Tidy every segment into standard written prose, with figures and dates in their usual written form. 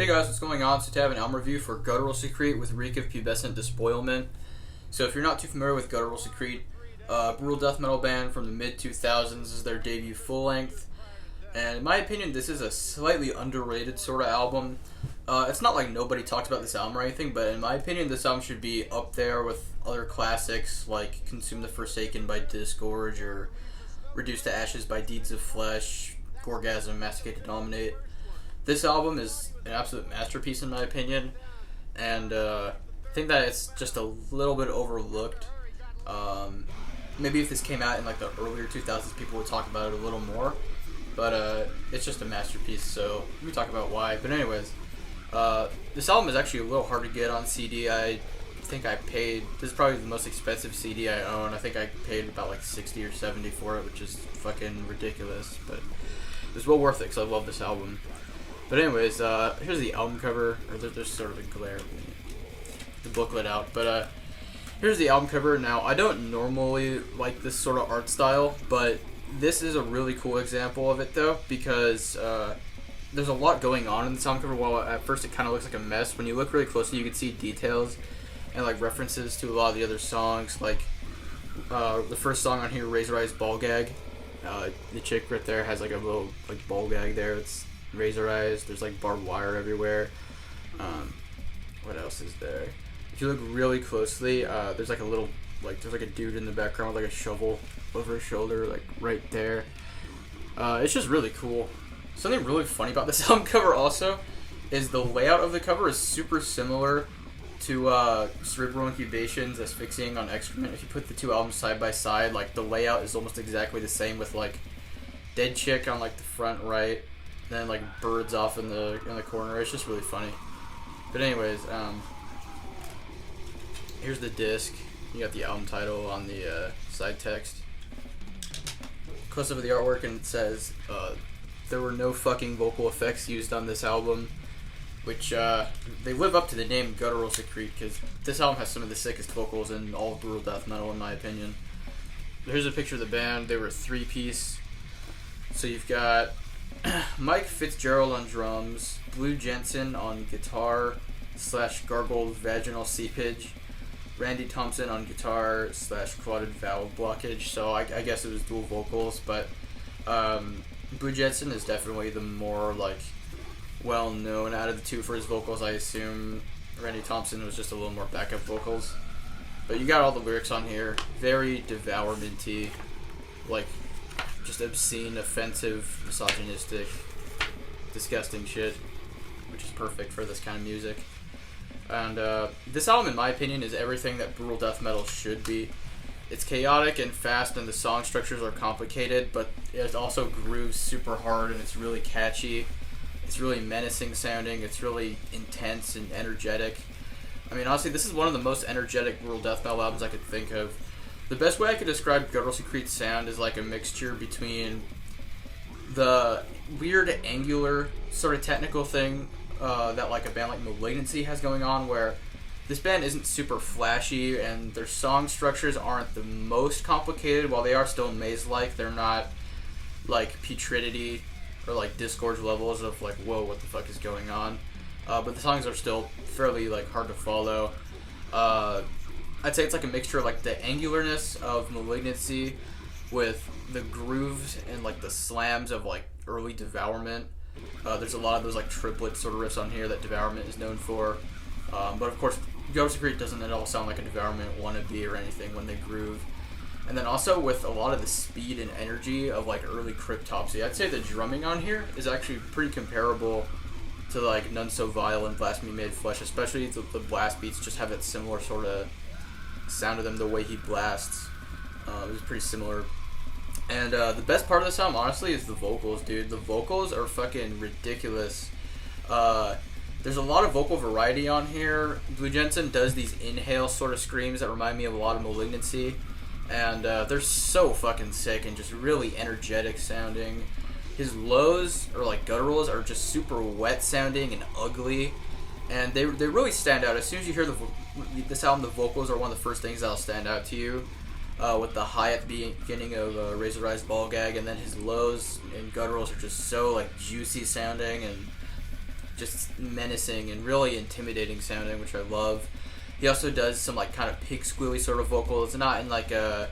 Hey guys, what's going on? So today I have an album review for GUTTURAL SECRETE with REEK of PUBESCENT DESPOILMENT. So if you're not too familiar with GUTTURAL SECRETE, brutal death metal band from the mid-2000s. This is their debut full-length. And in my opinion, this is a slightly underrated sort of album. It's not like nobody talks about this album or anything, but in my opinion, this album should be up there with other classics like Consume the Forsaken by Disgorge or Reduced to Ashes by Deeds of Flesh, Gorgasm, Masticate to Dominate. This album is an absolute masterpiece in my opinion, and I think that it's just a little bit overlooked. Maybe if this came out in like the earlier 2000s, people would talk about it a little more, but it's just a masterpiece, so let me talk about why. But anyways, this album is actually a little hard to get on CD. I think I paid, this is probably the most expensive CD I own. I think I paid about like 60 or 70 for it, which is fucking ridiculous, but it's well worth it because I love this album. But anyways, here's the album cover, or there's sort of a glare, the booklet out, but here's the album cover. Now, I don't normally like this sort of art style, but this is a really cool example of it though, because there's a lot going on in this album cover. While at first it kind of looks like a mess, when you look really closely you can see details and like references to a lot of the other songs, like the first song on here, Razor Eyes Ball Gag. The chick right there has like a little like ball gag there. It's razor eyes. There's like barbed wire everywhere. What else is there? If you look really closely, there's like a little, like there's like a dude in the background with like a shovel over his shoulder, like right there. It's just really cool. Something really funny about this album cover also is the layout of the cover is super similar to Cerebral Incubation's Asphyxiating on Excrement. If you put the two albums side by side, like the layout is almost exactly the same, with like dead chick on like the front right, then like birds off in the corner. It's just really funny. But anyways, here's the disc. You got the album title on the side text. Close up of the artwork, and it says there were no fucking vocal effects used on this album, which they live up to the name GUTTURAL SECRETE, because this album has some of the sickest vocals in all of brutal death metal in my opinion. Here's a picture of the band. They were a three-piece. So you've got Mike Fitzgerald on drums, Blue Jensen on guitar / gargled vaginal seepage, Randy Thompson on guitar / clotted valve blockage. So I guess it was dual vocals, but Blue Jensen is definitely the more like well known out of the two for his vocals. I assume Randy Thompson was just a little more backup vocals. But you got all the lyrics on here, very devourment-y, like just obscene, offensive, misogynistic, disgusting shit, which is perfect for this kind of music. And this album, in my opinion, is everything that brutal death metal should be. It's chaotic and fast, and the song structures are complicated, but it also grooves super hard, and it's really catchy. It's really menacing sounding. It's really intense and energetic. I mean, honestly, this is one of the most energetic brutal death metal albums I could think of. The best way I could describe GUTTURAL SECRETE's sound is like a mixture between the weird angular sort of technical thing that like a band like Malignancy has going on, where this band isn't super flashy and their song structures aren't the most complicated. While they are still maze-like, they're not like putridity or like Disgorge levels of like, whoa, what the fuck is going on? But the songs are still fairly like hard to follow. I'd say it's like a mixture of like the angularness of Malignancy with the grooves and like the slams of like early Devourment. There's a lot of those like triplet sort of riffs on here that Devourment is known for. But of course, GUTTURAL SECRETE doesn't at all sound like a Devourment wannabe or anything when they groove. And then also with a lot of the speed and energy of like early Cryptopsy. I'd say the drumming on here is actually pretty comparable to like None So Vile and Blasphemy Made Flesh, especially the blast beats just have that similar sort of sound to them, the way he blasts. It was pretty similar. And the best part of this album, honestly, is the vocals, dude. The vocals are fucking ridiculous. There's a lot of vocal variety on here. Blue Jensen does these inhale sort of screams that remind me of a lot of Malignancy. And they're so fucking sick and just really energetic sounding. His lows, or like gutturals, are just super wet sounding and ugly. And they really stand out. As soon as you hear this album, the vocals are one of the first things that'll stand out to you. With the high at the beginning of Razor Eyes Ball Gag, and then his lows and gutturals are just so like juicy sounding and just menacing and really intimidating sounding, which I love. He also does some like kind of pig squealy sort of vocal. It's not in like a...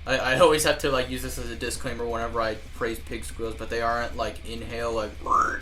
I always have to like use this as a disclaimer whenever I praise pig squeals, but they aren't like inhale like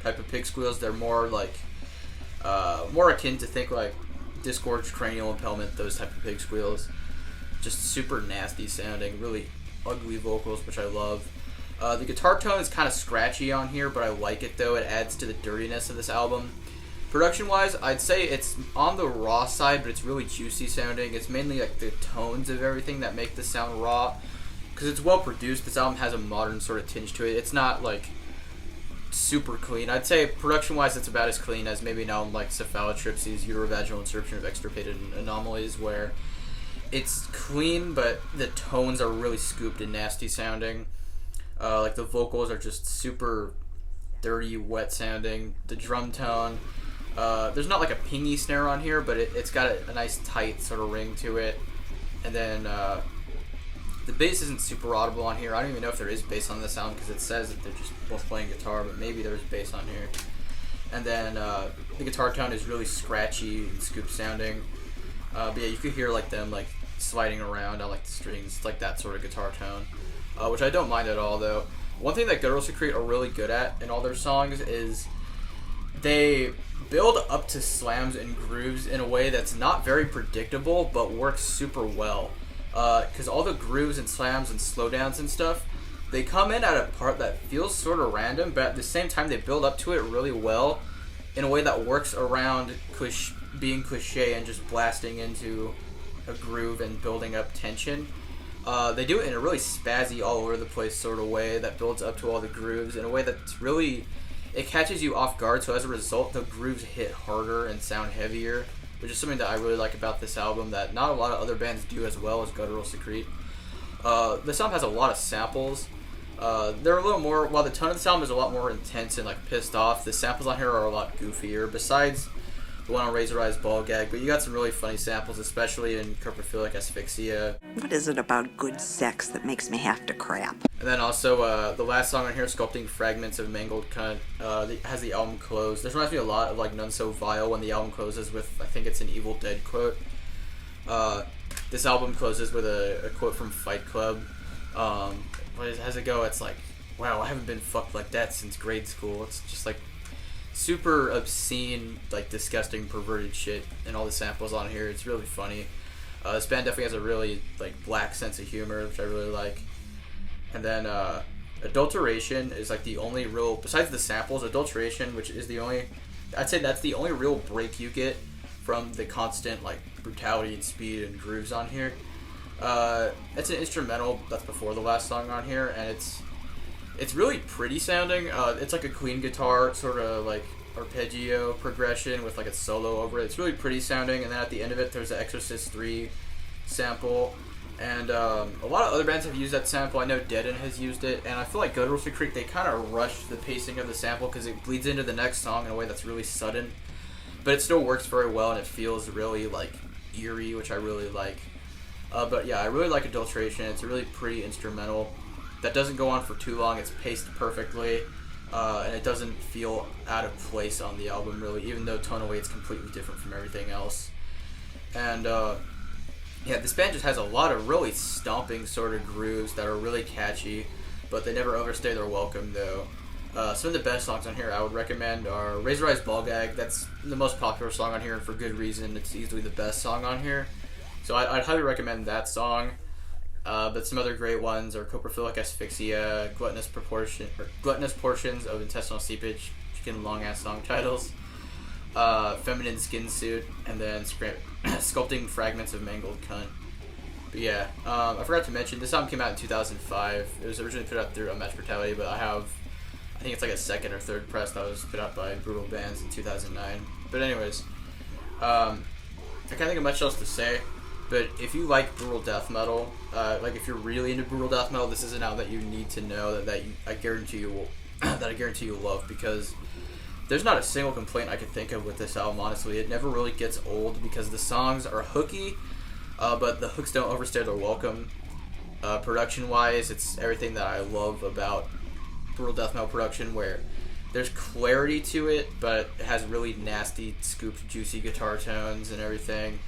type of pig squeals. They're more like more akin to think like disgorged cranial impalement, those type of pig squeals. Just super nasty sounding, really ugly vocals, which I love. The guitar tone is kind of scratchy on here, but I like it though. It adds to the dirtiness of this album. Production-wise, I'd say it's on the raw side, but it's really juicy sounding. It's mainly like the tones of everything that make this sound raw, because it's well produced. This album has a modern sort of tinge to it. It's not like super clean. I'd say production-wise, it's about as clean as maybe an album like Cephalotripsy's Uterovaginal Insertion of Extirpated Anomalies, where it's clean, but the tones are really scooped and nasty sounding. Like the vocals are just super dirty, wet sounding. The drum tone, there's not like a pingy snare on here, but it's got a nice tight sort of ring to it. And then the bass isn't super audible on here. I don't even know if there is bass on this album because it says that they're just both playing guitar, but maybe there's bass on here. And then the guitar tone is really scratchy and scoop sounding. But yeah, you could hear like them like sliding around on like the strings. It's like that sort of guitar tone, which I don't mind at all though. One thing that Guttural Secrete are really good at in all their songs is they build up to slams and grooves in a way that's not very predictable but works super well. Because all the grooves and slams and slowdowns and stuff, they come in at a part that feels sort of random, but at the same time they build up to it really well in a way that works around being cliche and just blasting into a groove and building up tension. They do it in a really spazzy, all over the place sort of way that builds up to all the grooves in a way that's really, it catches you off guard. So as a result, the grooves hit harder and sound heavier, which is something that I really like about this album that not a lot of other bands do as well as Guttural Secrete. This album has a lot of samples. They're a little more, while the tone of this album is a lot more intense and like pissed off, the samples on here are a lot goofier. Besides the one on Razor Eyes Ball Gag, but you got some really funny samples, especially in Coprophilic Asphyxia. What is it about good sex that makes me have to crap? And then also the last song on here, Sculpting Fragments of Mangled Cunt, has the album close. This reminds me a lot of like None So Vile when the album closes with, I think it's an Evil Dead quote. This album closes with a quote from Fight Club. How's it go? It's like, wow, I haven't been fucked like that since grade school. It's just like super obscene, like disgusting, perverted shit, and all the samples on here. It's really funny. This band definitely has a really like black sense of humor, which I really like. And then Adulteration is like the only real, besides the samples, Adulteration, which is the only, I'd say that's the only real break you get from the constant like brutality and speed and grooves on here. It's an instrumental that's before the last song on here, and it's really pretty sounding. It's like a clean guitar sort of like arpeggio progression with like a solo over it. It's really pretty sounding, and then at the end of it there's the Exorcist 3 sample, and a lot of other bands have used that sample. I know Deaden has used it, and I feel like Guttural Secrete, they kind of rush the pacing of the sample because it bleeds into the next song in a way that's really sudden, but it still works very well and it feels really like eerie, which I really like. But yeah, I really like Adulteration. It's a really pretty instrumental that doesn't go on for too long. It's paced perfectly, and it doesn't feel out of place on the album really, even though tonally it's completely different from everything else. And yeah, this band just has a lot of really stomping sort of grooves that are really catchy, but they never overstay their welcome though. Some of the best songs on here I would recommend are Razor Eyes Ball Gag. That's the most popular song on here, and for good reason. It's easily the best song on here, so I'd highly recommend that song. But some other great ones are Coprophilic Asphyxia, Gluttonous Portions of Intestinal Seepage, chicken long ass song titles, Feminine Skin Suit, and then Sculpting Fragments of Mangled Cunt. But yeah, I forgot to mention, this album came out in 2005. It was originally put out through Unmatched Brutality, but I think it's like a second or third press that was put out by Brutal Bands in 2009. But anyways, I can't think of much else to say. But if you like brutal death metal, like if you're really into brutal death metal, this is an album that you need to know I guarantee you will love, because there's not a single complaint I could think of with this album. Honestly, it never really gets old because the songs are hooky, but the hooks don't overstay their welcome. Production wise, it's everything that I love about brutal death metal production, where There's clarity to it, but it has really nasty, scooped, juicy guitar tones and everything.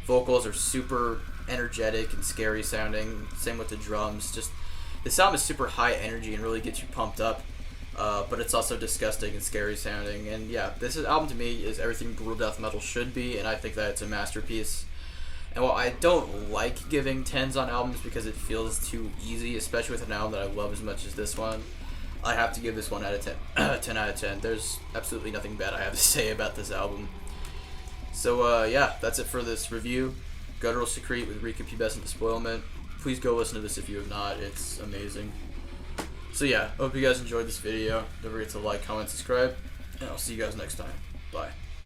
Vocals are super energetic and scary sounding. Same with the drums. Just this album is super high energy and really gets you pumped up. But it's also disgusting and scary sounding. And yeah, this album to me is everything brutal death metal should be, and I think that it's a masterpiece. And while I don't like giving 10s on albums because it feels too easy, especially with an album that I love as much as this one, I have to give this 1 out of 10. 10 out of 10. There's absolutely nothing bad I have to say about this album. So yeah, that's it for this review. Guttural Secrete with REEK and PUBESCENT Despoilment. Please go listen to this if you have not. It's amazing. So yeah, hope you guys enjoyed this video. Don't forget to like, comment, subscribe, and I'll see you guys next time. Bye.